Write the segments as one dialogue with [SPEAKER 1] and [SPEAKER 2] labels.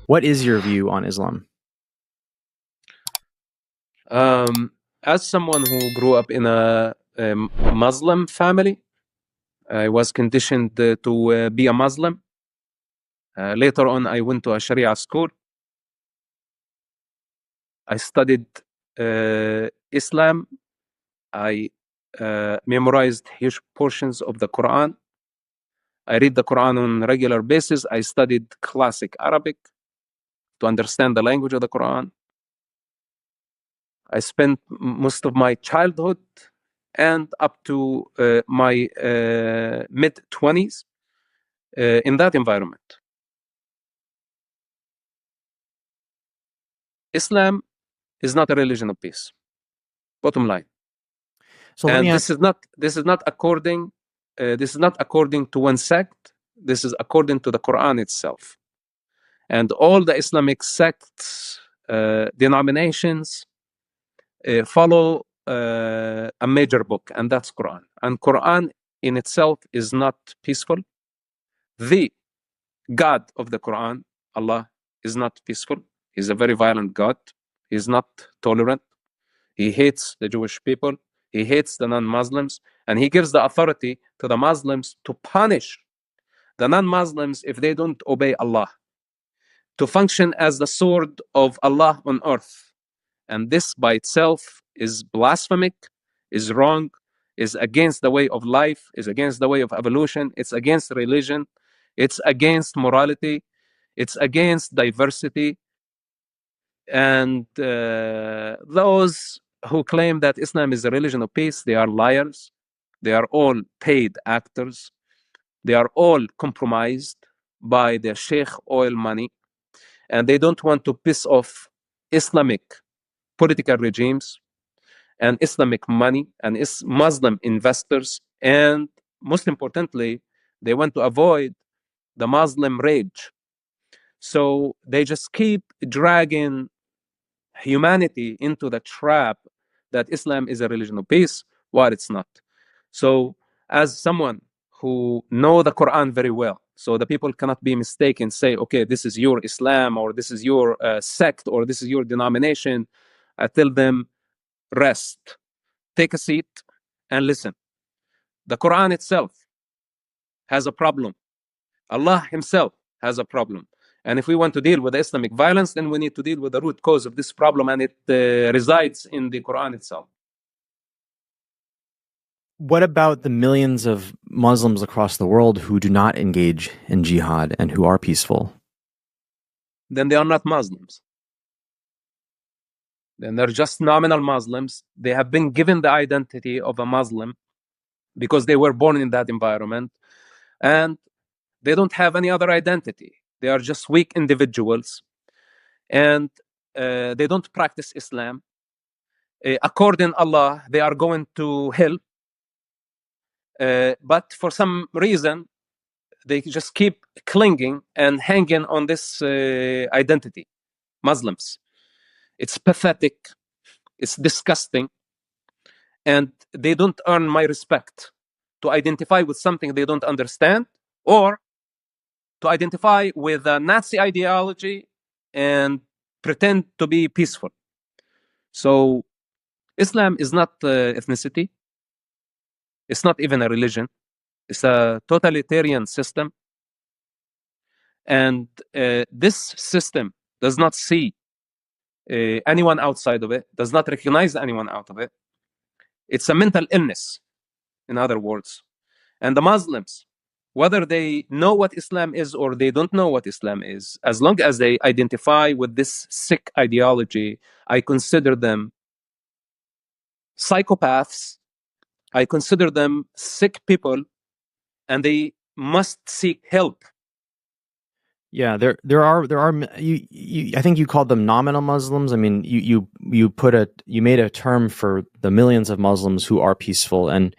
[SPEAKER 1] What is your view on Islam?
[SPEAKER 2] As someone who grew up in a Muslim family, I was conditioned to be a Muslim. Later on, I went to a Sharia school. I studied Islam. I memorized huge portions of the Quran. I read the Quran on a regular basis. I studied classic Arabic to understand the language of the Quran. I spent most of my childhood and up to my mid-20s in that environment. Islam is not a religion of peace. Bottom line.
[SPEAKER 1] So
[SPEAKER 2] and this is not according to one sect. This is according to the Quran itself. And all the Islamic sects, denominations, follow a major book, and that's Quran. And Quran in itself is not peaceful. The God of the Quran, Allah, is not peaceful. He's a very violent God. He's not tolerant. He hates the Jewish people. He hates the non-Muslims. And he gives the authority to the Muslims to punish the non-Muslims if they don't obey Allah, to function as the sword of Allah on earth. And this by itself is blasphemic, is wrong, is against the way of life, is against the way of evolution, it's against religion, it's against morality, it's against diversity. And those who claim that Islam is a religion of peace, they are liars. They are all paid actors. They are all compromised by their sheikh oil money. And they don't want to piss off Islamic political regimes and Islamic money and Muslim investors. And most importantly, they want to avoid the Muslim rage. So they just keep dragging humanity into the trap that Islam is a religion of peace, while it's not. So as someone who know the Quran very well, so the people cannot be mistaken, say, okay, this is your Islam, or this is your sect, or this is your denomination. I tell them, rest, take a seat, and listen. The Quran itself has a problem. Allah himself has a problem. And if we want to deal with Islamic violence, then we need to deal with the root cause of this problem, and it resides in the Quran itself.
[SPEAKER 1] What about the millions of Muslims across the world who do not engage in jihad and who are peaceful?
[SPEAKER 2] Then they are not Muslims. Then they're just nominal Muslims. They have been given the identity of a Muslim because they were born in that environment, and they don't have any other identity. They are just weak individuals, and they don't practice Islam. According to Allah, they are going to hell. But for some reason, they just keep clinging and hanging on this identity. Muslims. It's pathetic. It's disgusting. And they don't earn my respect to identify with something they don't understand, or to identify with a Nazi ideology and pretend to be peaceful. So Islam is not ethnicity. It's not even a religion. It's a totalitarian system. And this system does not see anyone outside of it, does not recognize anyone out of it. It's a mental illness, in other words. And the Muslims, whether they know what Islam is or they don't know what Islam is, as long as they identify with this sick ideology, I consider them psychopaths. I consider them sick people, and they must seek help.
[SPEAKER 1] Yeah, there are you I think you called them nominal Muslims. I mean, you made a term for the millions of Muslims who are peaceful, and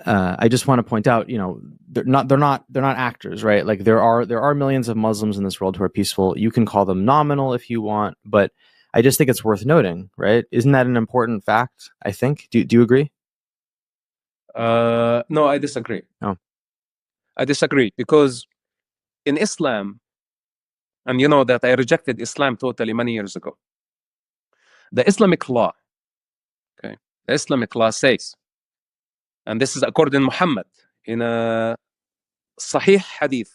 [SPEAKER 1] I just want to point out, they're not actors, right? Like there are millions of Muslims in this world who are peaceful. You can call them nominal if you want, but I just think it's worth noting, right? Isn't that an important fact? I think. Do you agree?
[SPEAKER 2] No, I disagree.
[SPEAKER 1] Oh.
[SPEAKER 2] I disagree because in Islam, and you know that I rejected Islam totally many years ago. The Islamic law, okay, the Islamic law says, and this is according to Muhammad in a Sahih hadith,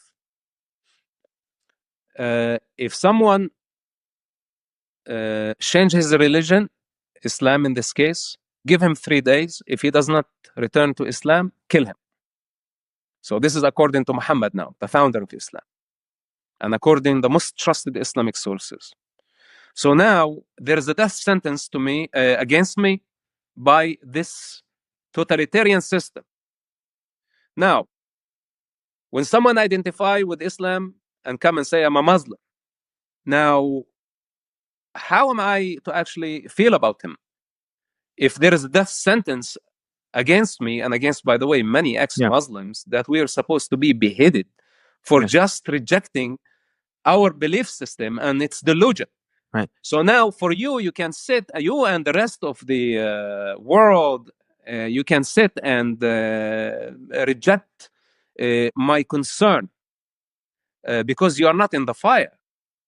[SPEAKER 2] if someone change his religion, Islam in this case, give him 3 days. If he does not return to Islam, kill him. So this is according to Muhammad now, the founder of Islam, and according to the most trusted Islamic sources. So now there is a death sentence to me against me by this totalitarian system. Now, when someone identify with Islam and come and say I'm a Muslim, now how am I to actually feel about him? If there is a death sentence against me and against, by the way, many ex-Muslims, that we are supposed to be beheaded for just rejecting our belief system and its delusion.
[SPEAKER 1] Right.
[SPEAKER 2] So now for you, you can sit, you and the rest of the world, you can sit and reject my concern because you are not in the fire.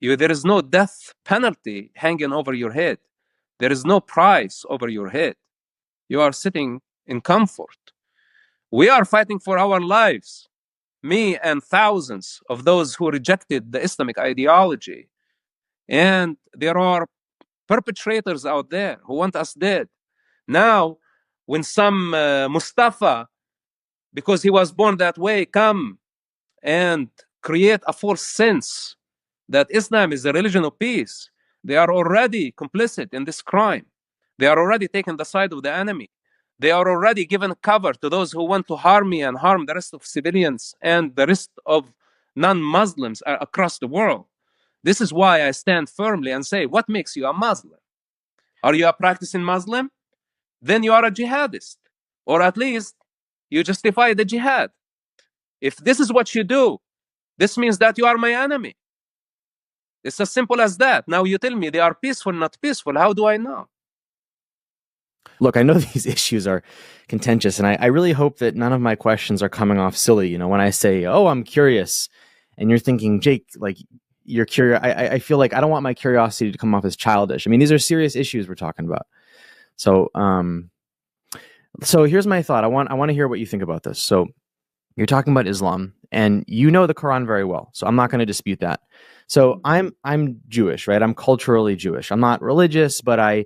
[SPEAKER 2] There is no death penalty hanging over your head. There is no price over your head. You are sitting in comfort. We are fighting for our lives. Me and thousands of those who rejected the Islamic ideology. And there are perpetrators out there who want us dead. Now, when some Mustafa, because he was born that way, come and create a false sense that Islam is a religion of peace, they are already complicit in this crime. They are already taking the side of the enemy. They are already giving cover to those who want to harm me and harm the rest of civilians and the rest of non-Muslims across the world. This is why I stand firmly and say, what makes you a Muslim? Are you a practicing Muslim? Then you are a jihadist. Or at least you justify the jihad. If this is what you do, this means that you are my enemy. It's as simple as that. Now you tell me they are peaceful, not peaceful. How do I know?
[SPEAKER 1] Look, I know these issues are contentious, and I really hope that none of my questions are coming off silly. You know, when I say, oh, I'm curious, and you're thinking, Jake, like, you're curious. I feel like I don't want my curiosity to come off as childish. I mean, these are serious issues we're talking about. So, so here's my thought. I want to hear what you think about this. So you're talking about Islam, and you know the Quran very well. So I'm not going to dispute that. So I'm Jewish, right? I'm culturally Jewish. I'm not religious, but I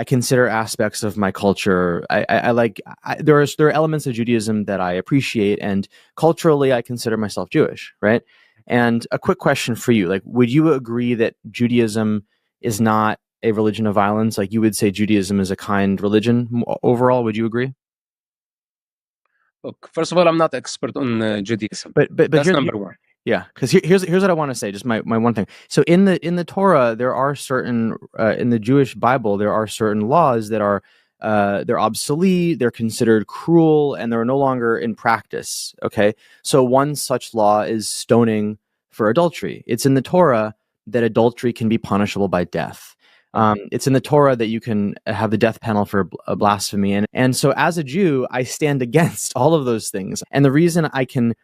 [SPEAKER 1] consider aspects of my culture. There are elements of Judaism that I appreciate, and culturally I consider myself Jewish, right? And a quick question for you, like, would you agree that Judaism is not a religion of violence? Like, you would say Judaism is a kind religion overall. Would you agree?
[SPEAKER 2] Look, first of all, I'm not expert on Judaism.
[SPEAKER 1] But
[SPEAKER 2] that's number one.
[SPEAKER 1] Yeah, because here's what I want to say. Just my one thing. So in the Torah, there are certain in the Jewish Bible, there are certain laws that are they're obsolete, they're considered cruel, and they're no longer in practice. Okay, so one such law is stoning for adultery. It's in the Torah that adultery can be punishable by death. It's in the Torah that you can have the death penalty for a blasphemy. And so as a Jew, I stand against all of those things. And the reason I can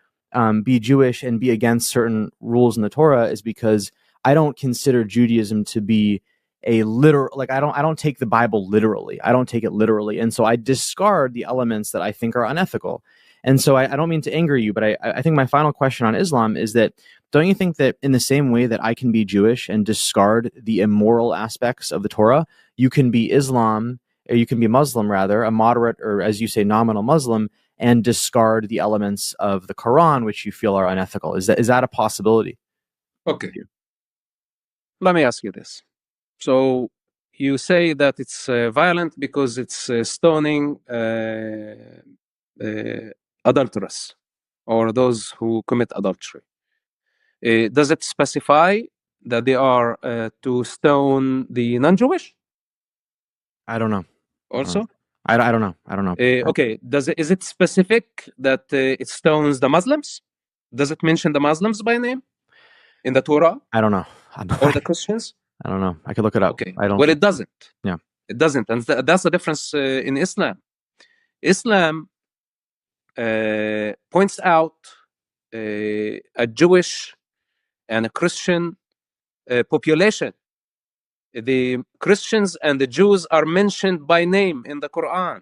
[SPEAKER 1] be Jewish and be against certain rules in the Torah is because I don't consider Judaism to be a literal, like, I don't take the Bible literally. I don't take it literally. And so I discard the elements that I think are unethical. And so I don't mean to anger you, but I think my final question on Islam is that, don't you think that in the same way that I can be Jewish and discard the immoral aspects of the Torah, you can be Islam, or you can be Muslim rather, a moderate, or as you say, nominal Muslim, and discard the elements of the Quran which you feel are unethical? Is that a possibility?
[SPEAKER 2] Okay. Let me ask you this. So you say that it's violent because it's stoning adulterers or those who commit adultery. Does it specify that they are to stone the non-Jewish?
[SPEAKER 1] I don't know.
[SPEAKER 2] Also?
[SPEAKER 1] I don't know. I don't know.
[SPEAKER 2] Okay. Is it specific that it stones the Muslims? Does it mention the Muslims by name in the Torah?
[SPEAKER 1] I don't know.
[SPEAKER 2] Or the Christians?
[SPEAKER 1] I don't know. I could look it up.
[SPEAKER 2] Okay.
[SPEAKER 1] I don't.
[SPEAKER 2] Well, it doesn't.
[SPEAKER 1] Yeah.
[SPEAKER 2] It doesn't. And that's the difference in Islam. Islam points out a Jewish and a Christian population. The Christians and the Jews are mentioned by name in the Quran.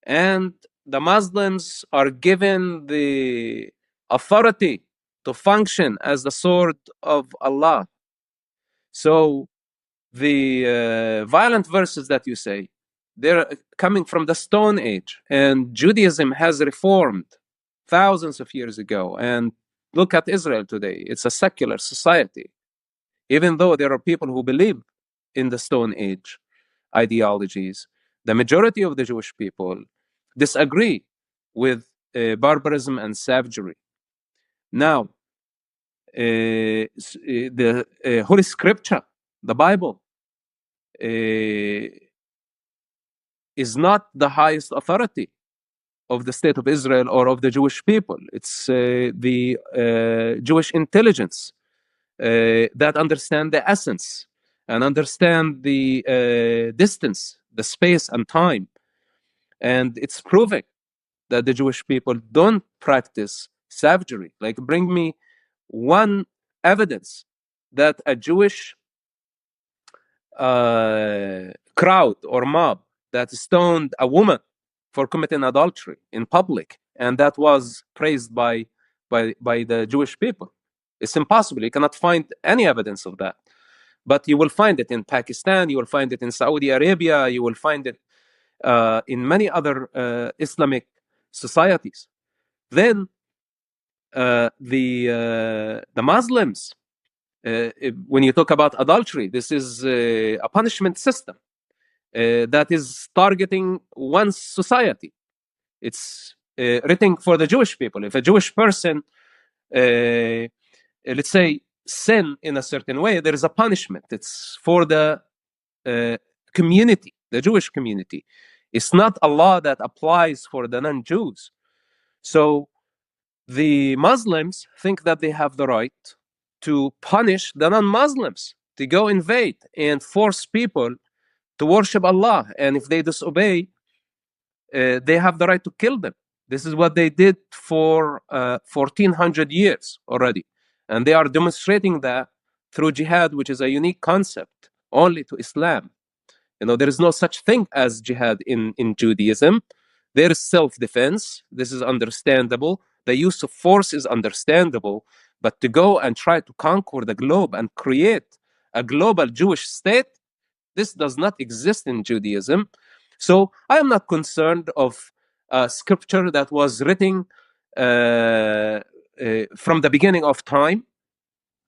[SPEAKER 2] And the Muslims are given the authority to function as the sword of Allah. So the violent verses that you say, they're coming from the Stone Age, and Judaism has reformed thousands of years ago. And look at Israel today. It's a secular society, even though there are people who believe in the Stone Age ideologies. The majority of the Jewish people disagree with barbarism and savagery. Now, the Holy Scripture, the Bible, is not the highest authority of the state of Israel or of the Jewish people. It's the Jewish intelligence that understand the essence and understand the distance, the space and time. And it's proving that the Jewish people don't practice savagery. Like, bring me one evidence that a Jewish crowd or mob that stoned a woman for committing adultery in public, and that was praised by the Jewish people. It's impossible. You cannot find any evidence of that. But you will find it in Pakistan, you will find it in Saudi Arabia, you will find it in many other Islamic societies. Then the Muslims, when you talk about adultery, this is a punishment system that is targeting one society. It's written for the Jewish people. If a Jewish person, let's say, sin in a certain way, there is a punishment. It's for the community, the Jewish community. It's not a law that applies for the non-Jews. So the Muslims think that they have the right to punish the non-Muslims, to go invade and force people to worship Allah. And if they disobey, they have the right to kill them. This is what they did for 1400 years already. And they are demonstrating that through jihad, which is a unique concept only to Islam. You know, there is no such thing as jihad in Judaism. There is self-defense. This is understandable. The use of force is understandable. But to go and try to conquer the globe and create a global Jewish state, this does not exist in Judaism. So I am not concerned of scripture that was written from the beginning of time.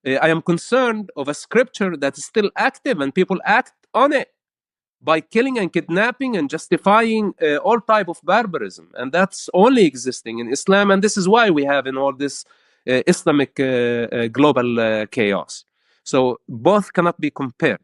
[SPEAKER 2] I am concerned of a scripture that is still active and people act on it by killing and kidnapping and justifying all type of barbarism. And that's only existing in Islam. And this is why we have in all this Islamic global chaos. So both cannot be compared.